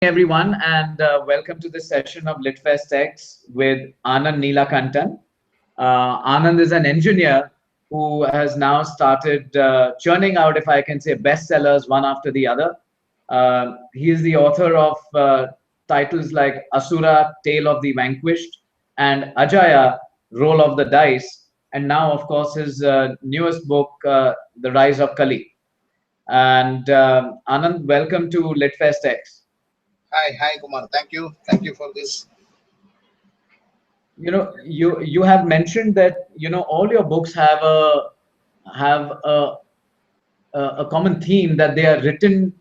Everyone, and welcome to this session of LitFestX with Anand Neelakantan. Anand is an engineer who has now started churning out, if I can say, bestsellers one after the other. He is the author of titles like Asura, Tale of the Vanquished, and Ajaya, Roll of the Dice, and now, of course, his newest book, The Rise of Kali. And Anand, welcome to LitFestX. Hi, Kumar. Thank you for this. You have mentioned that all your books have a common theme, that they are written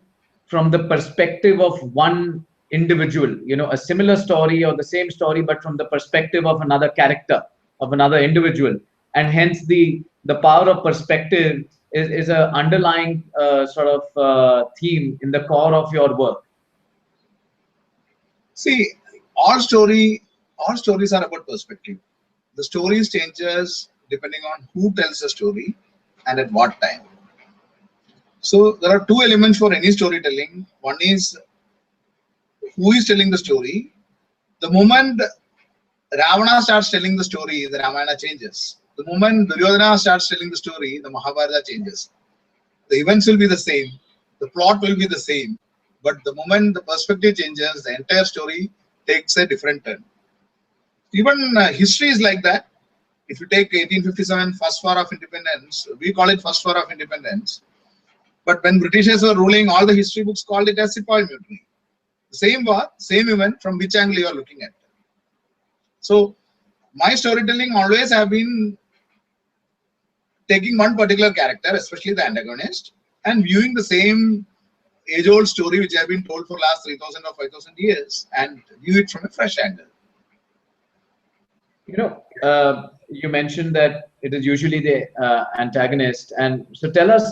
from the perspective of one individual, a similar story or the same story, but from the perspective of another character, of another individual. And hence the power of perspective is a underlying sort of theme in the core of your work. See, all story, all stories are about perspective. The stories changes depending on who tells the story and at what time. So there are two elements for any storytelling. One is who is telling the story. The moment Ravana starts telling the story, the Ramayana changes. The moment Duryodhana starts telling the story, the Mahabharata changes. The events will be the same, the plot will be the same, but the moment the perspective changes, the entire story takes a different turn. Even history is like that. If you take 1857, first war of independence, we call it first war of independence. But when Britishers were ruling, all the history books called it as Sepoy Mutiny. The same war, same event, from which angle you are looking at. So my storytelling always have been taking one particular character, especially the antagonist, and viewing the same age-old story which have been told for last 3,000 or 5,000 years and view it from a fresh angle. You mentioned that it is usually the antagonist, and so tell us,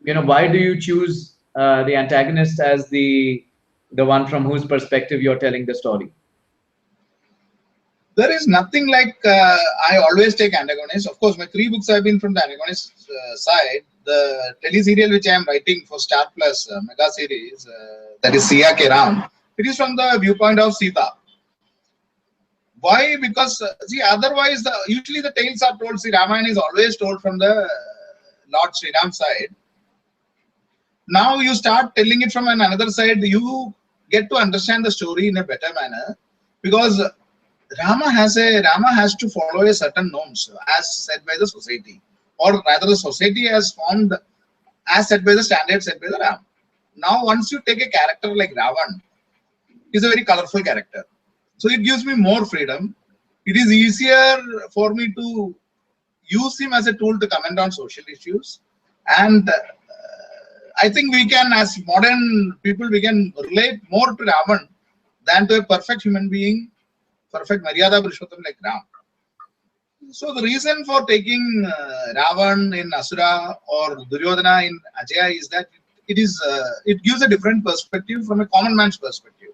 why do you choose the antagonist as the one from whose perspective you're telling the story? There is nothing like I always take antagonists. Of course, my three books have been from the antagonist side. The teleserial which I am writing for Star Plus mega series, that is Siya Ke Ram, it is from the viewpoint of Sita. Why? Because see, otherwise, usually the tales are told. See, Ramayana is always told from the Lord Sri Ram side. Now you start telling it from another side. You get to understand the story in a better manner, because Rama has to follow a certain norms as set by the society, or rather the society has formed as set by the standards set by the Ram. Now once you take a character like Ravan, he's a very colorful character, so it gives me more freedom. It is easier for me to use him as a tool to comment on social issues, and I think we can, as modern people, we can relate more to Ravan than to a perfect human being, perfect Maryada Purushottam like Ram. So the reason for taking Ravan in Asura or Duryodhana in Ajaya is that it gives a different perspective from a common man's perspective,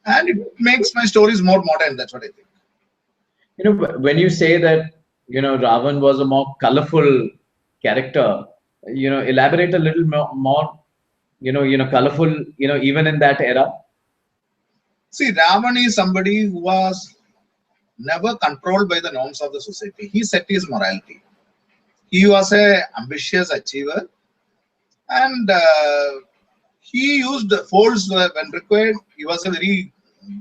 and it makes my stories more modern. That's what I think. When you say that Ravan was a more colorful character, elaborate a little more, colorful, even in that era. See, Ravan is somebody who was never controlled by the norms of the society. He set his morality. He was a ambitious achiever, and he used force when required. He was a very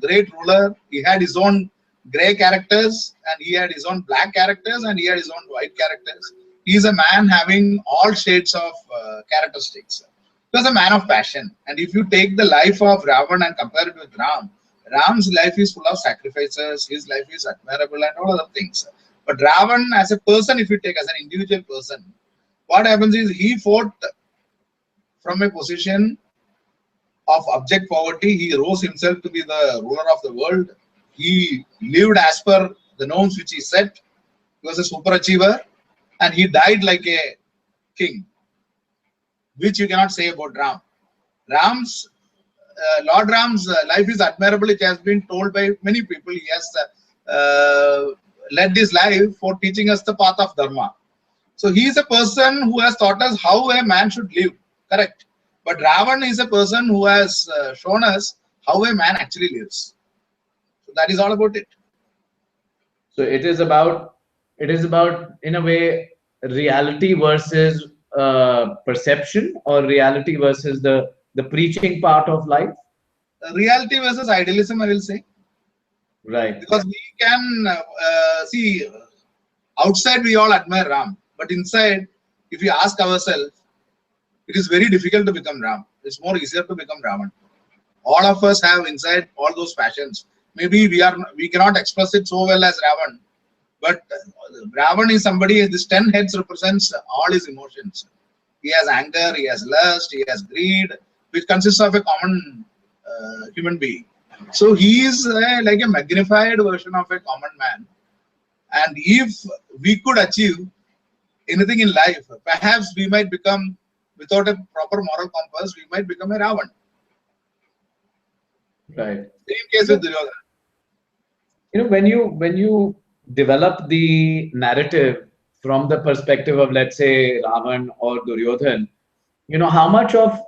great ruler. He had his own grey characters, and he had his own black characters, and he had his own white characters. He is a man having all shades of characteristics. He was a man of passion. And if you take the life of Ravan and compare it with Ram, Ram's life is full of sacrifices, his life is admirable and all other things. But Ravan as a person, if you take as an individual person, what happens is he fought from a position of abject poverty. He rose himself to be the ruler of the world. He lived as per the norms which he set. He was a super achiever, and he died like a king, which you cannot say about Ram. Lord Ram's life is admirable. It has been told by many people. He has led his life for teaching us the path of Dharma. So he is a person who has taught us how a man should live. Correct. But Ravan is a person who has shown us how a man actually lives. So that is all about it. So it is about in a way reality versus perception, or reality versus the preaching part of life. Reality versus idealism, I will say, Right. because we can see outside we all admire Ram, but inside, if we ask ourselves, it is very difficult to become Ram. It's more easier to become Ravan. All of us have inside all those passions. Maybe we cannot express it so well as Ravan, but Ravan is somebody. This 10 heads represents all his emotions. He has anger, he has lust, he has greed, which consists of a common human being. So he is like a magnified version of a common man. And if we could achieve anything in life, perhaps we might become, without a proper moral compass, we might become a Ravan. Right. Same case with Duryodhana. When you develop the narrative from the perspective of, let's say, Ravan or Duryodhan, how much of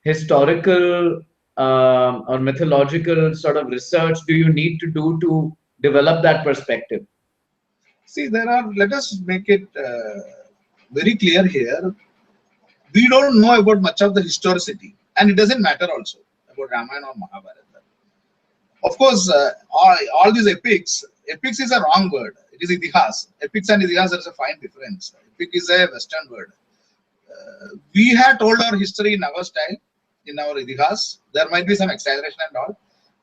historical or mythological sort of research do you need to do to develop that perspective? See, let us make it very clear here. We don't know about much of the historicity, and it doesn't matter also about Ramayana or Mahabharata. Of course, all these epics is a wrong word. It is Itihas. Epics and Itihas, there is a fine difference. Epic is a Western word. We have told our history in our style, in our Itihas. There might be some exaggeration and all.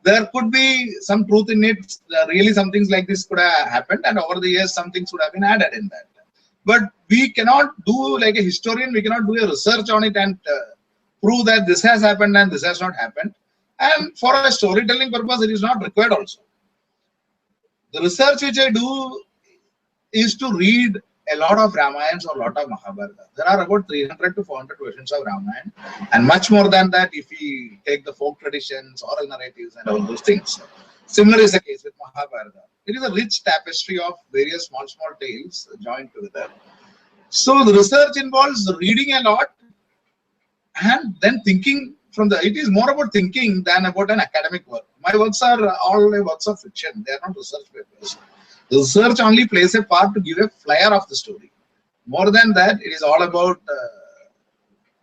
There could be some truth in it. Really, some things like this could have happened, and over the years, some things would have been added in that. But we cannot do, like a historian, we cannot do a research on it and prove that this has happened and this has not happened. And for a storytelling purpose, it is not required also. The research which I do is to read a lot of Ramayans or a lot of Mahabharata. There are about 300 to 400 versions of Ramayana, and much more than that if we take the folk traditions, oral narratives, and all those things. Similar is the case with Mahabharata. It is a rich tapestry of various small tales joined together. So the research involves reading a lot and then thinking from it is more about thinking than about an academic work. My works are all works of fiction. They are not research papers. Research only plays a part to give a flair of the story. More than that, it is all about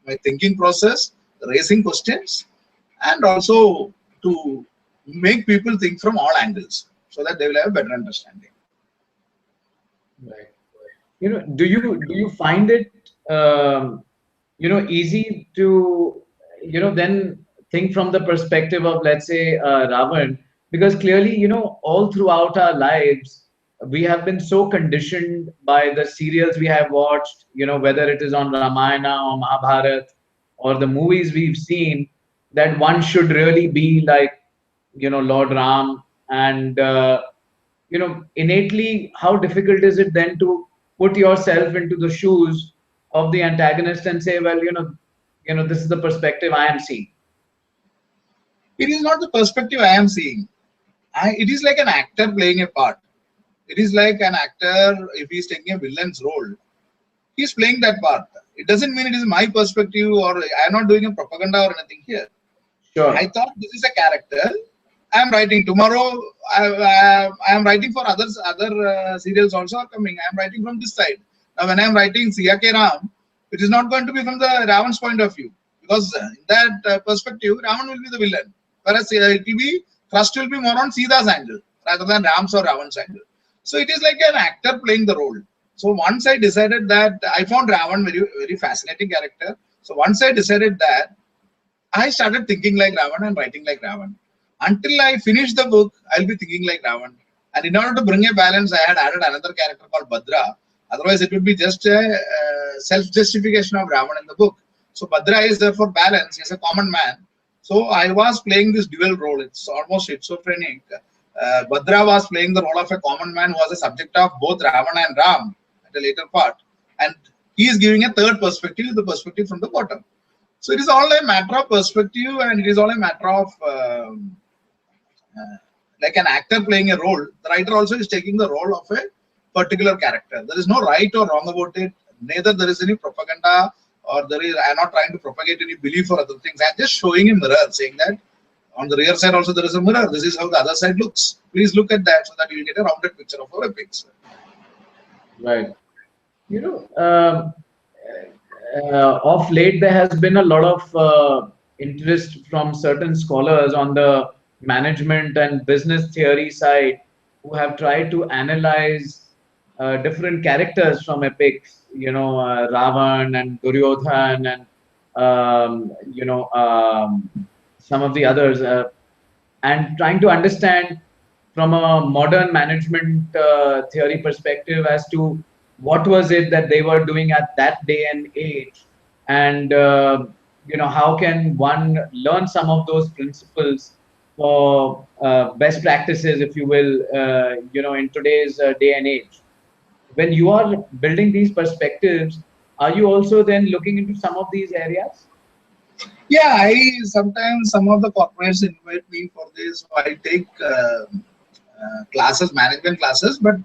my thinking process, raising questions, and also to make people think from all angles so that they will have a better understanding. Right. Do you find it easy to then think from the perspective of, let's say, Ravan, because clearly, all throughout our lives we have been so conditioned by the serials we have watched, whether it is on Ramayana or Mahabharata or the movies we've seen, that one should really be like, Lord Ram. And innately, how difficult is it then to put yourself into the shoes of the antagonist and say, well, this is the perspective I am seeing. It is not the perspective I am seeing. It is like an actor playing a part. It is like an actor, if he is taking a villain's role, he is playing that part. It doesn't mean it is my perspective, or I am not doing a propaganda or anything here. Sure. I thought this is a character. I am writing tomorrow. I am writing for others. Other serials also are coming. I am writing from this side. Now, when I am writing Siya Ram, it is not going to be from the Ravan's point of view, because in that perspective, Ravan will be the villain, whereas thrust will be more on Sita's angle rather than Ram's or Ravan's angle. So it is like an actor playing the role. So once I decided that, I found Ravan very fascinating character. So once I decided that, I started thinking like Ravan and writing like Ravan. Until I finish the book, I'll be thinking like Ravan. And in order to bring a balance, I had added another character called Bhadra. Otherwise, it would be just a self-justification of Ravan in the book. So Bhadra is there for balance. He's a common man. So I was playing this dual role. It's almost schizophrenic. Bhadra was playing the role of a common man who was a subject of both Ravan and Ram at a later part. And he is giving a third perspective, the perspective from the bottom. So it is all a matter of perspective, and it is all a matter of like an actor playing a role. The writer also is taking the role of a particular character. There is no right or wrong about it. Neither there is any propaganda or I'm not trying to propagate any belief or other things. I'm just showing a mirror, saying that on the rear side also there is a mirror. This is how the other side looks. Please look at that so that you'll get a rounded picture of our epics. Right. You know, of late there has been a lot of interest from certain scholars on the management and business theory side who have tried to analyze different characters from epics, Ravan and Duryodhan and some of the others, and trying to understand from a modern management theory perspective as to what was it that they were doing at that day and age, and how can one learn some of those principles for best practices, if you will, in today's day and age. When you are building these perspectives, are you also then looking into some of these areas? Yeah, I sometimes some of the corporates invite me for this. So I take classes, management classes, but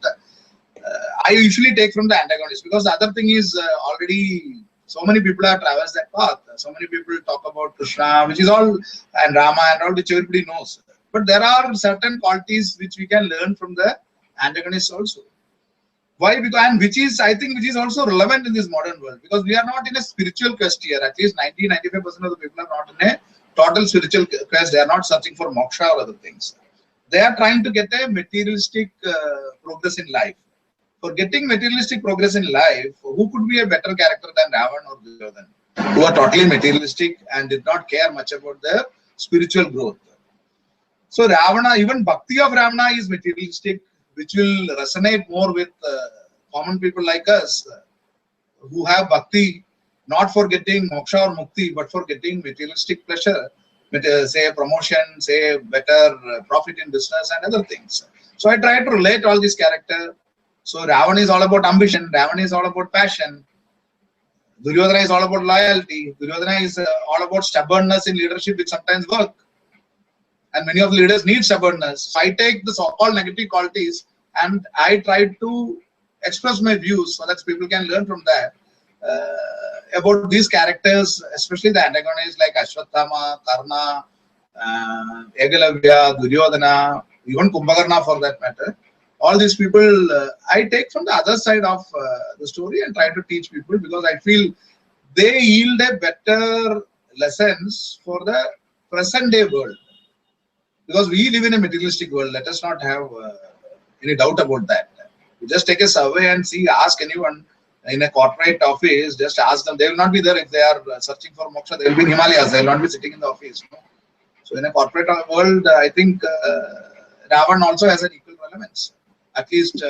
I usually take from the antagonist, because the other thing is already so many people have traversed that path. So many people talk about Krishna, which is all, and Rama and all, which everybody knows. But there are certain qualities which we can learn from the antagonist also. Why? Because, and which is, I think, which is also relevant in this modern world, because we are not in a spiritual quest here. At least 90-95% of the people are not in a total spiritual quest. They are not searching for moksha or other things. They are trying to get a materialistic progress in life. For getting materialistic progress in life, who could be a better character than Ravan or Duryodhan, who are totally materialistic and did not care much about their spiritual growth? So Ravana, even bhakti of Ravana is materialistic, which will resonate more with common people like us, who have bhakti not for getting moksha or mukti, but for getting materialistic pleasure, say promotion, say better profit in business and other things. So I try to relate all these characters. So Ravana is all about ambition, Ravana is all about passion, Duryodhana is all about loyalty, Duryodhana is all about stubbornness in leadership, which sometimes work. And many of the leaders need stubbornness. So I take the so-called negative qualities and I try to express my views so that people can learn from that about these characters, especially the antagonists like Ashwatthama, Karna, Ekalavya, Duryodhana, even Kumbhakarna for that matter. All these people I take from the other side of the story and try to teach people, because I feel they yield a better lessons for the present day world. Because we live in a materialistic world, let us not have any doubt about that. You just take a survey and see, ask anyone in a corporate office, just ask them. They will not be there if they are searching for moksha. They will be in Himalayas. They will not be sitting in the office. No? So in a corporate world, I think Ravan also has an equal relevance. At least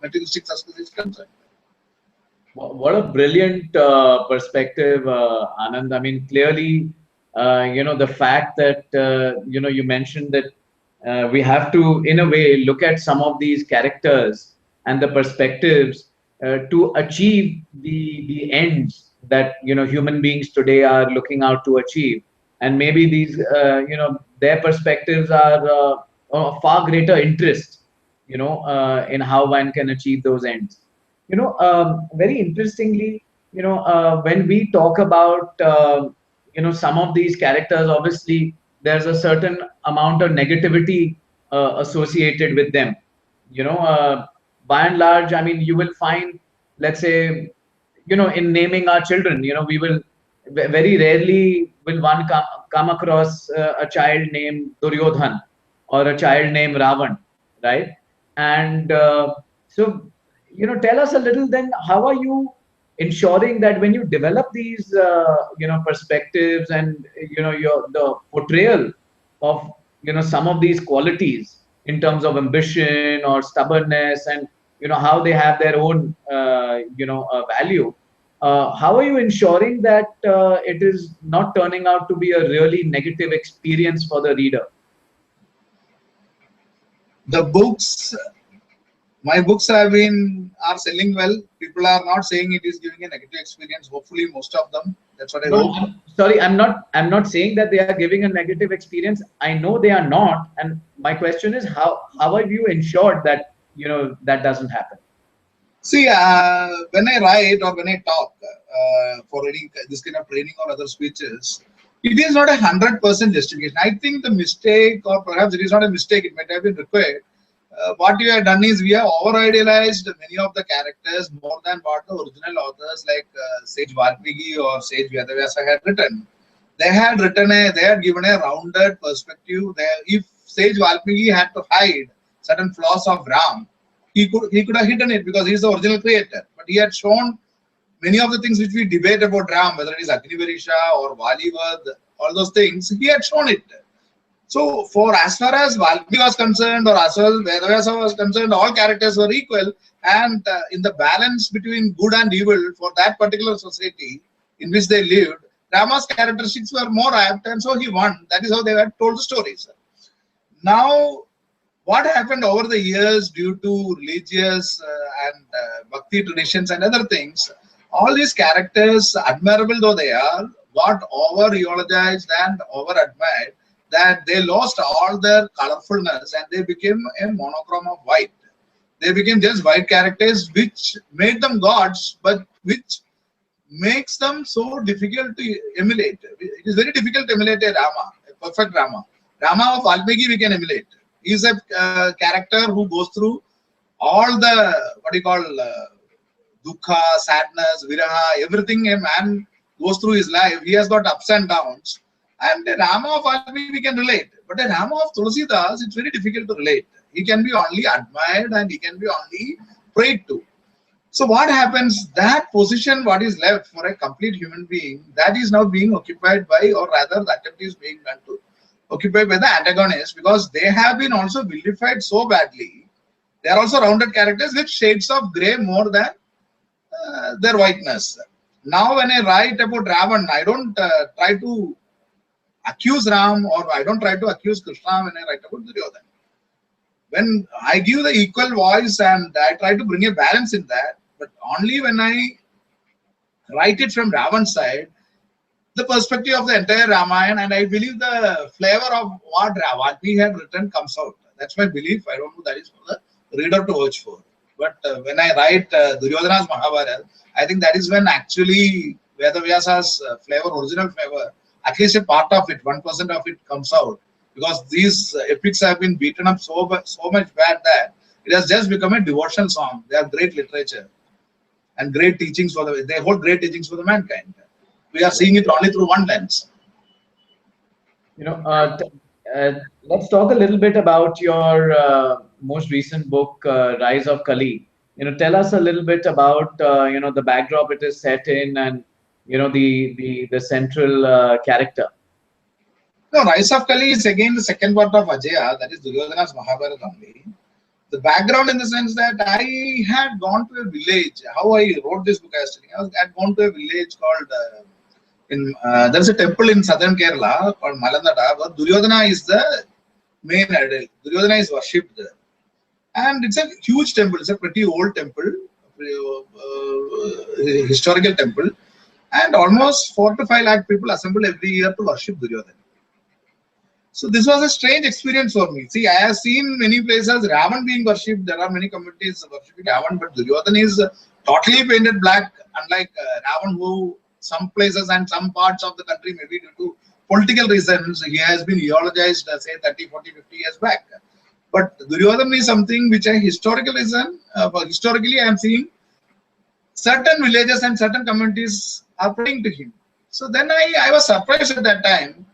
materialistic success is concerned. What a brilliant perspective, Anand. I mean, clearly, the fact that, you mentioned that we have to, in a way, look at some of these characters and the perspectives to achieve the ends that, human beings today are looking out to achieve. And maybe these, their perspectives are of far greater interest, in how one can achieve those ends. Very interestingly, when we talk about, some of these characters, obviously, there's a certain amount of negativity associated with them. By and large, I mean, you will find, let's say, in naming our children, we will very rarely will one come across a child named Duryodhan or a child named Ravan, right? And so, tell us a little then, how are you ensuring that when you develop these, perspectives and, the portrayal of, some of these qualities in terms of ambition or stubbornness, and, how they have their own, value. How are you ensuring that it is not turning out to be a really negative experience for the reader? The books, my books are selling well. People are not saying it is giving a negative experience. Hopefully, most of them. That's what I No, hope. sorry, I'm not saying that they are giving a negative experience. I know they are not. And my question is, how have you ensured that, that doesn't happen? See, when I write or when I talk for any this kind of training or other speeches, it is not 100% justification. I think the mistake, or perhaps it is not a mistake, it might have been required. What we have done is we have over idealized many of the characters more than what the original authors like Sage Valmiki or Sage Vedavyasa had written. They had given a rounded perspective. If Sage Valmiki had to hide certain flaws of Ram, he could have hidden it because he is the original creator. But he had shown many of the things which we debate about Ram, whether it is Agnivarisha or Valivad, all those things, he had shown it. So, for as far as Valmiki was concerned, or as far as Vedavyasa was concerned, all characters were equal, and in the balance between good and evil for that particular society in which they lived, Rama's characteristics were more apt, and so he won. That is how they had told the stories. Now, what happened over the years due to religious and bhakti traditions and other things, all these characters, admirable though they are, got over eulogized and over admired, that they lost all their colorfulness and they became a monochrome of white. They became just white characters, which made them gods, but which makes them so difficult to emulate. It is very difficult to emulate a Rama, a perfect Rama. Rama of Valmiki we can emulate. He is a character who goes through all the, what you call, dukkha, sadness, viraha, everything a man goes through his life. He has got ups and downs. And the Rama of Valmiki we can relate. But the Rama of Tulsidas, it's very difficult to relate. He can be only admired and he can be only prayed to. So what happens, that position, what is left for a complete human being, that is now being occupied by, or rather the attempt is being done to occupied by the antagonists, because they have been also vilified so badly. They are also rounded characters with shades of grey more than their whiteness. Now when I write about Ravan, I don't try to accuse Ram, or I don't try to accuse Krishna when I write about Duryodhana. When I give the equal voice and I try to bring a balance in that, but only when I write it from Ravan's side, the perspective of the entire Ramayana, and I believe the flavor of what Valmiki had written comes out. That's my belief. I don't know, that is for the reader to watch for. But when I write Duryodhana's Mahabharata, I think that is when actually Vedavyasa's flavor, original flavor, at least a part of it, 1% of it comes out. Because these epics have been beaten up so much bad that it has just become a devotional song. They are great literature and great teachings for they hold great teachings for the mankind. We are seeing it only through one lens. Let's talk a little bit about your most recent book, Rise of Kali. Tell us a little bit about the backdrop it is set in, and the central character. No, Rise of Kali is again the second part of Ajaya, that is Duryodhana's Mahabharata only. The background in the sense that I had gone to a village. How I wrote this book, I had gone to a village called there's a temple in southern Kerala called Malanada, where Duryodhana is the main idol. Duryodhana is worshipped there. And it's a huge temple. It's a pretty old temple, historical temple. And almost 4 to 5 lakh people assemble every year to worship Duryodhana. So this was a strange experience for me. See, I have seen many places Ravan being worshipped. There are many communities worshipping Ravan, but Duryodhana is totally painted black, unlike Ravan, who some places and some parts of the country, maybe due to political reasons, he has been eulogized, say 30, 40, 50 years back. But Duryodhana is something which I historically I am seeing certain villages and certain communities are praying to him. So then I was surprised at that time.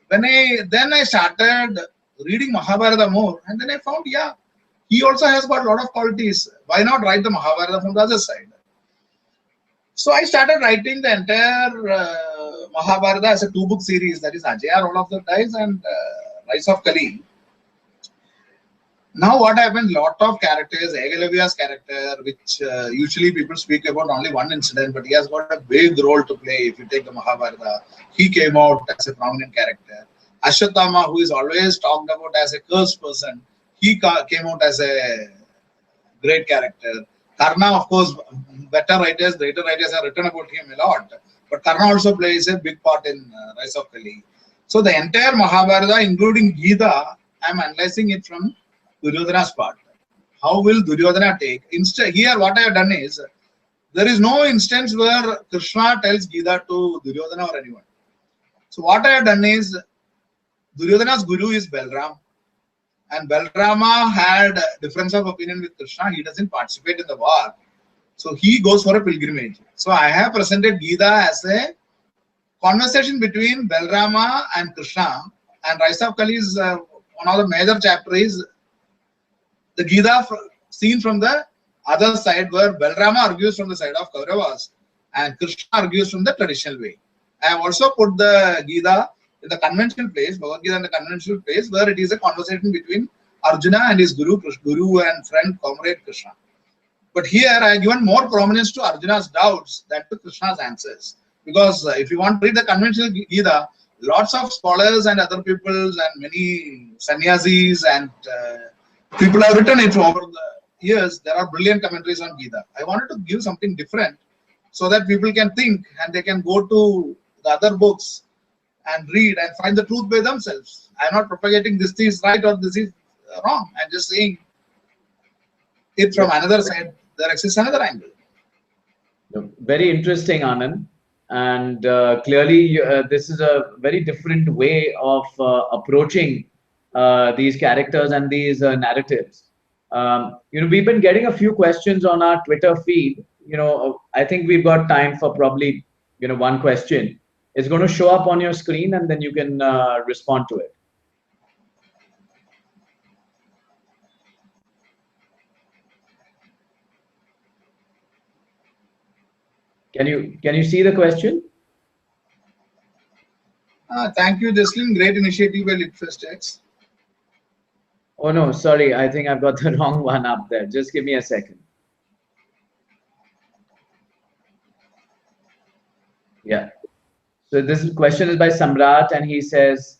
Then I started reading Mahabharata more, and then I found, yeah, he also has got a lot of qualities. Why not write the Mahabharata from the other side? So I started writing the entire Mahabharata as a 2-book series, that is Ajaya, Roll of the Dice, and Rise of Kali. Now what happens, lot of characters, Ekalavya's character, which usually people speak about only one incident, but he has got a big role to play. If you take the Mahabharata, he came out as a prominent character. Ashwatthama, who is always talked about as a cursed person, he came out as a great character. Karna, of course, greater writers have written about him a lot, but Karna also plays a big part in Rise of Kali. So the entire Mahabharata, including Gita, I am analyzing it from Duryodhana's part. how will Duryodhana take? Instead, here what I have done is, there is no instance where Krishna tells Gita to Duryodhana or anyone. So what I have done is, Duryodhana's guru is Balram, and Balrama had a difference of opinion with Krishna. He doesn't participate in the war, so he goes for a pilgrimage. So I have presented Gita as a conversation between Balrama and Krishna, and Rise of Kali is one of the major chapters is the Gita seen from the other side, where Balrama argues from the side of Kauravas and Krishna argues from the traditional way. I have also put the Gita in the conventional place, Bhagavad Gita in the conventional place, where it is a conversation between Arjuna and his guru and friend, comrade Krishna. But here I have given more prominence to Arjuna's doubts than to Krishna's answers. Because if you want to read the conventional Gita, lots of scholars and other peoples and many sannyasis and people have written it over the years. There are brilliant commentaries on Gita. I wanted to give something different so that people can think and they can go to the other books and read and find the truth by themselves. I am not propagating this is right or this is wrong. I am just saying it from another side. There exists another angle. Very interesting, Anand. And clearly, this is a very different way of approaching these characters and these narratives. We've been getting a few questions on our Twitter feed. I think we've got time for probably, one question. It's going to show up on your screen, and then you can respond to it. Can you see the question? Thank you, Jaslin. Great initiative by LitFestX. Oh no, sorry. I think I've got the wrong one up there. Just give me a second. Yeah. So this question is by Samrat, and he says,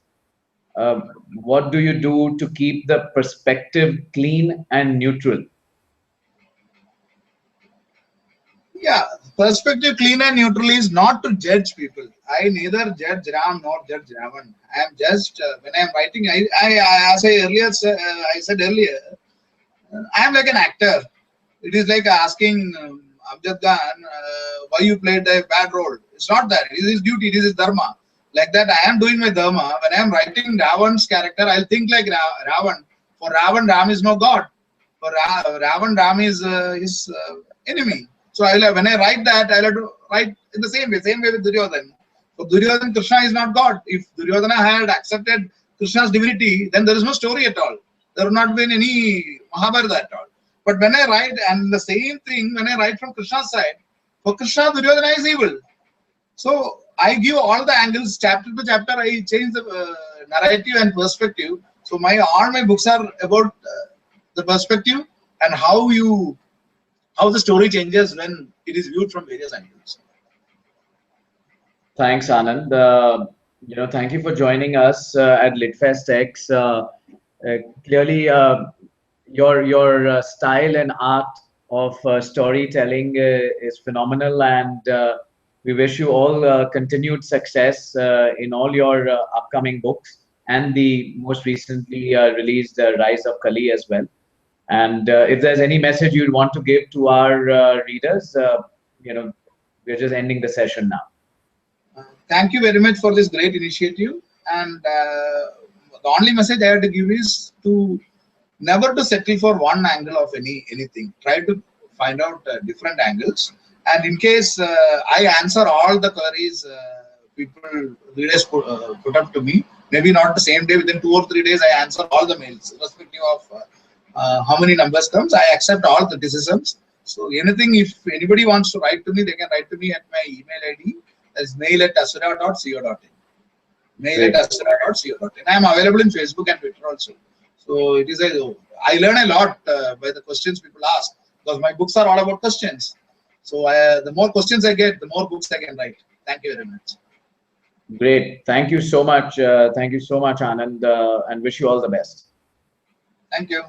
what do you do to keep the perspective clean and neutral? Yeah, perspective clean and neutral is not to judge people. I neither judge Ram nor judge Ravan. I am just, when I am writing, as I said earlier, I am like an actor. It is like asking Amjad Khan why you played a bad role. It's not that. It is his duty. It is his dharma. Like that, I am doing my dharma. When I am writing Ravan's character, I'll think like Ravan. For Ravan, Ram is no god. For Ravan, Ram is his enemy. So when I write that, I'll have to write in the same way with Duryodhana. For Duryodhana, Krishna is not God. If Duryodhana had accepted Krishna's divinity, then there is no story at all. There would not been any Mahabharata at all. But when I write, and the same thing when I write from Krishna's side, for Krishna, Duryodhana is evil. So I give all the angles, chapter to chapter, I change the narrative and perspective. So all my books are about the perspective and how the story changes when it is viewed from various angles. Thanks, Anand. Thank you for joining us at LitFestX. Clearly, your style and art of storytelling is phenomenal, and we wish you all continued success in all your upcoming books and the most recently released Rise of Kali as well. And if there's any message you'd want to give to our readers, we're just ending the session now. Thank you very much for this great initiative. And the only message I have to give is to never to settle for one angle of anything. Try to find out different angles. And in case I answer all the queries readers put up to me, maybe not the same day, within 2 or 3 days, I answer all the mails, irrespective of how many numbers comes. I accept all criticisms. So anything, if anybody wants to write to me, they can write to me at my email ID. That's mail@asura.co.in. Mail@asura.co.in. I am available in Facebook and Twitter also. So it is I learn a lot by the questions people ask, because my books are all about questions. So the more questions I get, the more books I can write. Thank you very much. Great. Thank you so much. Thank you so much, Anand, and wish you all the best. Thank you.